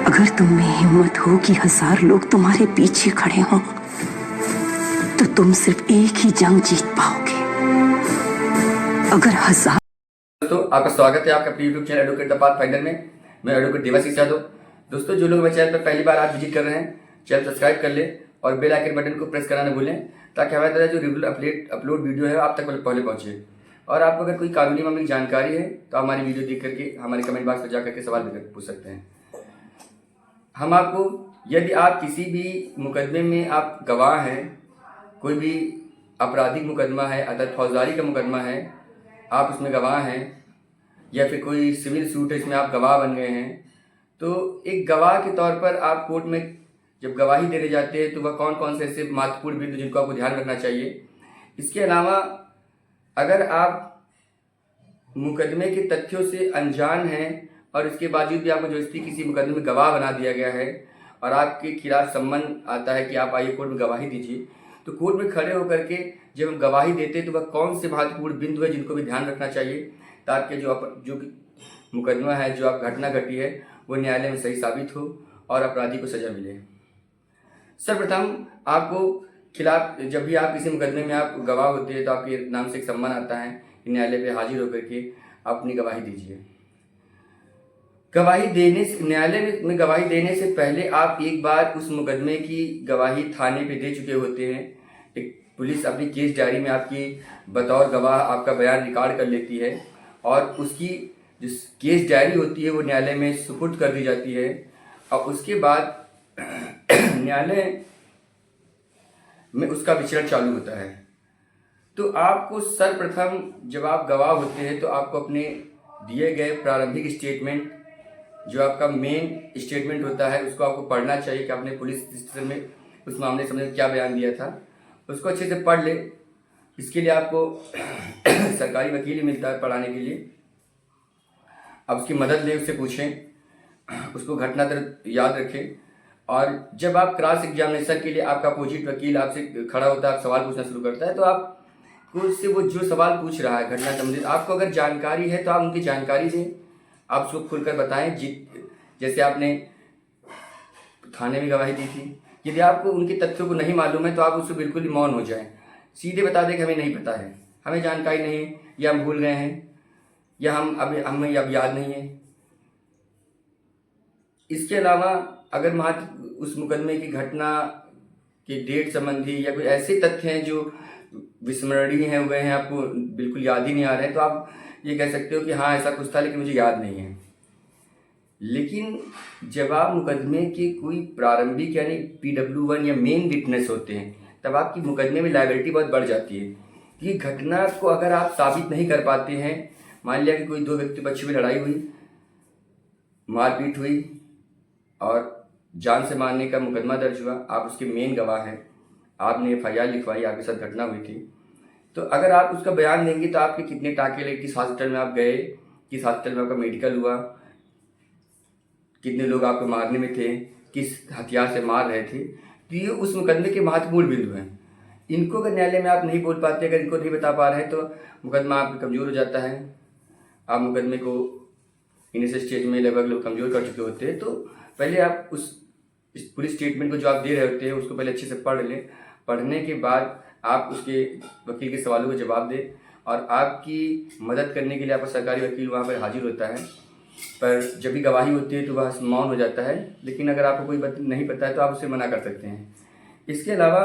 अगर तुम में हिम्मत हो कि 1000 लोग तुम्हारे पीछे खड़े हों तो तुम सिर्फ एक ही जंग जीत पाओगे। अगर 1000 दोस्तों, आपका स्वागत है आपका YouTube channel advocate the pathfinder में। मैं एडवोकेट देवाशीष यादव। दोस्तों, जो लोग मेरे चैनल पर पहली बार आज विजिट कर रहे हैं, चैनल सब्सक्राइब कर ले और बेल आइकन बटन को प्रेस करना न भूलें, ताकि हमारे तरह जो रेगुलर अपलोड वीडियो है आप तक पहले पहुंचे। और आपको अगर कोई कानूनी मामले की जानकारी है तो हमारी वीडियो देख करके हमारे कमेंट बॉक्स में जाकर के सवाल भी पूछ सकते हैं। हम आपको, यदि आप किसी भी मुकदमे में आप गवाह हैं, कोई भी आपराधिक मुकदमा है, अदर फौजदारी का मुकदमा है, आप उसमें गवाह हैं, या फिर कोई सिविल सूट है इसमें आप गवाह बन गए हैं, तो एक गवाह के तौर पर आप कोर्ट में जब गवाही देने जाते हैं तो वह कौन कौन से ऐसे महत्वपूर्ण बिंदु जिनको आपको ध्यान रखना चाहिए। इसके अलावा अगर आप मुकदमे के तथ्यों से अनजान हैं और इसके बावजूद भी आपको जबरदस्ती किसी मुकदमे में गवाह बना दिया गया है और आपके खिलाफ सम्मन आता है कि आप आइए कोर्ट में गवाही दीजिए, तो कोर्ट में खड़े होकर के जब हम गवाही देते हैं तो वह कौन से महत्वपूर्ण बिंदु है जिनको भी ध्यान रखना चाहिए, ताकि जो मुकदमा है, जो आप घटना घटी है, वो न्यायालय में सही साबित हो और अपराधी को सजा मिले। सर्वप्रथम आपको खिलाफ जब भी आप किसी मुकदमे में आप गवाह होते हैं तो आपके नाम से एक सम्मान आता है कि न्यायालय पे हाजिर होकर के आप अपनी गवाही दीजिए। न्यायालय में गवाही देने से पहले आप एक बार उस मुकदमे की गवाही थाने पे दे चुके होते हैं। एक पुलिस अपनी केस डायरी में आपकी बतौर गवाह आपका बयान रिकॉर्ड कर लेती है और उसकी जो केस डायरी होती है वो न्यायालय में सुपुर्द कर दी जाती है और उसके बाद न्यायालय में उसका विचार चालू होता है। तो आपको सर्वप्रथम जब आप गवाह होते हैं तो आपको अपने दिए गए प्रारंभिक स्टेटमेंट, जो आपका मेन स्टेटमेंट होता है, उसको आपको पढ़ना चाहिए कि आपने पुलिस स्टेशन में उस मामले में क्या बयान दिया था, उसको अच्छे से पढ़ ले। इसके लिए आपको सरकारी वकील ही मिलता है पढ़ाने के लिए। आप उसकी मदद लें, उससे पूछें, उसको घटना दर याद रखें। और जब आप क्रॉस एग्जामिनेशन के लिए आपका अपोजिट वकील आपसे खड़ा होता है, आप सवाल पूछना शुरू करता है, तो आपको उससे वो जो सवाल पूछ रहा है घटना संबंधित, आपको अगर जानकारी है तो आप उनकी जानकारी दें, आप उसको खुलकर बताएं। जैसे आपने थाने में गवाही दी थी, यदि आपको उनके तथ्यों को नहीं मालूम है तो आप उससे बिल्कुल ही मौन हो जाएं। सीधे बता दें कि हमें नहीं पता है, हमें जानकारी नहीं है, या हम भूल गए हैं, या हमें अब याद नहीं है। इसके अलावा अगर उस मुकदमे की घटना के डेट संबंधी या कोई ऐसे तथ्य हैं जो विस्मरणीय हैं, हुए हैं, आपको बिल्कुल याद ही नहीं आ रहे हैं, तो आप ये कह सकते हो कि हाँ ऐसा कुछ था लेकिन मुझे याद नहीं है। लेकिन जब आप मुकदमे के कोई प्रारंभिक यानी PW1 या मेन विटनेस होते हैं, तब आपकी मुकदमे में लायबिलिटी बहुत बढ़ जाती है। कि घटना को अगर आप साबित नहीं कर पाते हैं, मान लिया कि कोई दो व्यक्ति पक्ष में लड़ाई हुई, मारपीट हुई और जान से मारने का मुकदमा दर्ज हुआ, आप उसके मेन गवाह हैं, आपने FIR लिखवाई, आपके साथ घटना हुई थी, तो अगर आप उसका बयान देंगे तो आपके कितने टाँके लगे, किस हॉस्पिटल में आप गए, किस हॉस्पिटल में आपका मेडिकल हुआ, कितने लोग आपको मारने में थे, किस हथियार से मार रहे थे, तो ये उस मुकदमे के महत्वपूर्ण बिंदु हैं। इनको अगर न्यायालय में आप नहीं बोल पाते, अगर इनको नहीं बता पा रहे हैं, तो मुकदमा आपका कमज़ोर हो जाता है। आप मुकदमे को इनिशियल स्टेज में लगभग लोग कमज़ोर कर चुके होते हैं। तो पहले आप उस पुलिस स्टेटमेंट को जो आप दे रहे होते हैं उसको पहले अच्छे से पढ़ लें। पढ़ने के बाद आप उसके वकील के सवालों का जवाब दें और आपकी मदद करने के लिए आपका सरकारी वकील वहाँ पर हाजिर होता है। पर जब भी गवाही होती है तो वह मौन हो जाता है, लेकिन अगर आपको कोई बात नहीं पता है तो आप उसे मना कर सकते हैं। इसके अलावा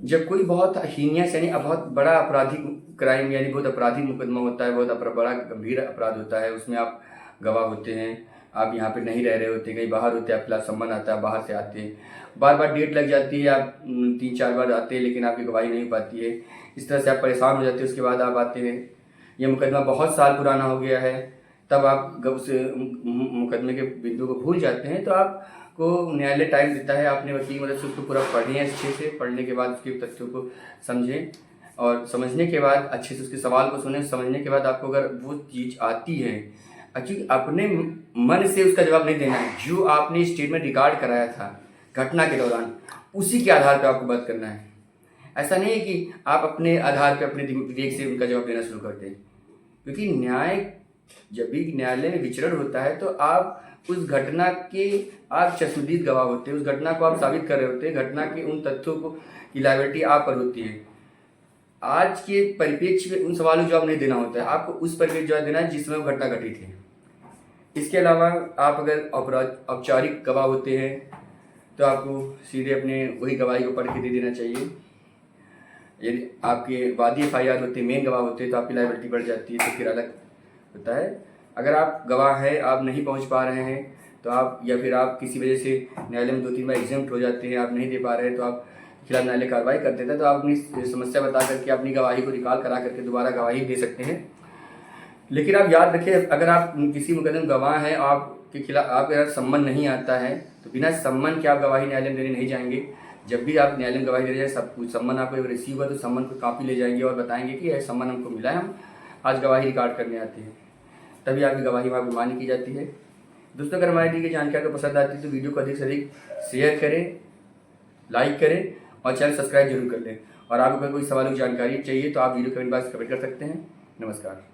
जब कोई बहुत हीनियस यानी बहुत बड़ा आपराधिक क्राइम यानी बहुत आपराधिक मुकदमा होता है, बहुत बड़ा गंभीर अपराध होता है, उसमें आप गवाह होते हैं, आप यहाँ पे नहीं रह रहे होते, कहीं बाहर होते हैं, आपके खिलाफ सम्मन आता है, बाहर से आते हैं, बार बार डेट लग जाती है, आप 3-4 बार आते हैं लेकिन आपकी गवाही नहीं हो पाती है, इस तरह से आप परेशान हो जाते हैं। उसके बाद आप आते हैं, ये मुकदमा बहुत साल पुराना हो गया है, तब आप जब उस मुकदमे के बिंदु को भूल जाते हैं, तो आपको न्यायालय टाइम देता है, आपने वकील की मदद से उसको पूरा पढ़ें, अच्छे से पढ़ने के बाद उसके तथ्यों को समझें और समझने के बाद अच्छे से उसके सवाल को सुनें। समझने के बाद आपको अगर वो चीज़ आती है, क्योंकि अपने मन से उसका जवाब नहीं देना है, जो आपने स्टेटमेंट रिकॉर्ड कराया था घटना के दौरान, उसी के आधार पर आपको बात करना है। ऐसा नहीं है कि आप अपने आधार पर अपने विवेक से उनका जवाब देना शुरू कर दें, क्योंकि न्याय जब भी न्यायालय में विचरण होता है तो आप उस घटना के आप चश्मदीद गवाह होते हैं, उस घटना को आप साबित कर रहे होते हैं, घटना के उन तथ्यों को की लायबिलिटी आप पर होती है। आज के परिप्रेक्ष्य में उन सवालों का जवाब नहीं देना होता है, आपको उस परिप्रेक्ष्य जवाब देना है जिसमें वो घटना घटी थी। इसके अलावा आप अगर औपचारिक गवाह होते हैं तो आपको सीधे अपने वही गवाही को पढ़ के दे देना चाहिए। यदि आपके वादी FIR होते हैं, मेन गवाह होते हैं, तो आपकी लायबिलिटी बढ़ जाती है, तो फिर अलग होता है। अगर आप गवाह हैं, आप नहीं पहुंच पा रहे हैं तो आप, या फिर आप किसी वजह से न्यायालय में 2-3 बार एग्जाम्प्ट हो जाते हैं, आप नहीं दे पा रहे हैं, तो आप खिलाफ न्यायालय कार्रवाई कर देता है, तो आप अपनी समस्या बता करके अपनी गवाही को रिकॉल करा करके दोबारा गवाही दे सकते हैं। लेकिन आप याद रखें, अगर आप किसी मुकदमे गवाह हैं, आपके खिलाफ आपके अगर सम्मन नहीं आता है तो बिना सम्मन के आप गवाही न्यायालय में देने नहीं जाएंगे। जब भी आप न्यायालय में गवाही दे रहे हैं, सब कुछ सम्मन आपको रिसीव हुआ तो सम्मन को कॉपी ले जाएंगे और बताएंगे कि यह सम्मन हमको मिला है, हम आज गवाही रिकॉर्ड करने आते हैं, तभी आपकी गवाही वहाँ पर मान्य की जाती है। दोस्तों, अगर हमारी दी गई जानकारी को पसंद आती है तो वीडियो को अधिक से अधिक शेयर करें, लाइक करें और चैनल सब्सक्राइब जरूर कर लें। और आपको अगर कोई सवाल की जानकारी चाहिए तो आप वीडियो कमेंट बॉक्स में कमेंट कर सकते हैं। नमस्कार।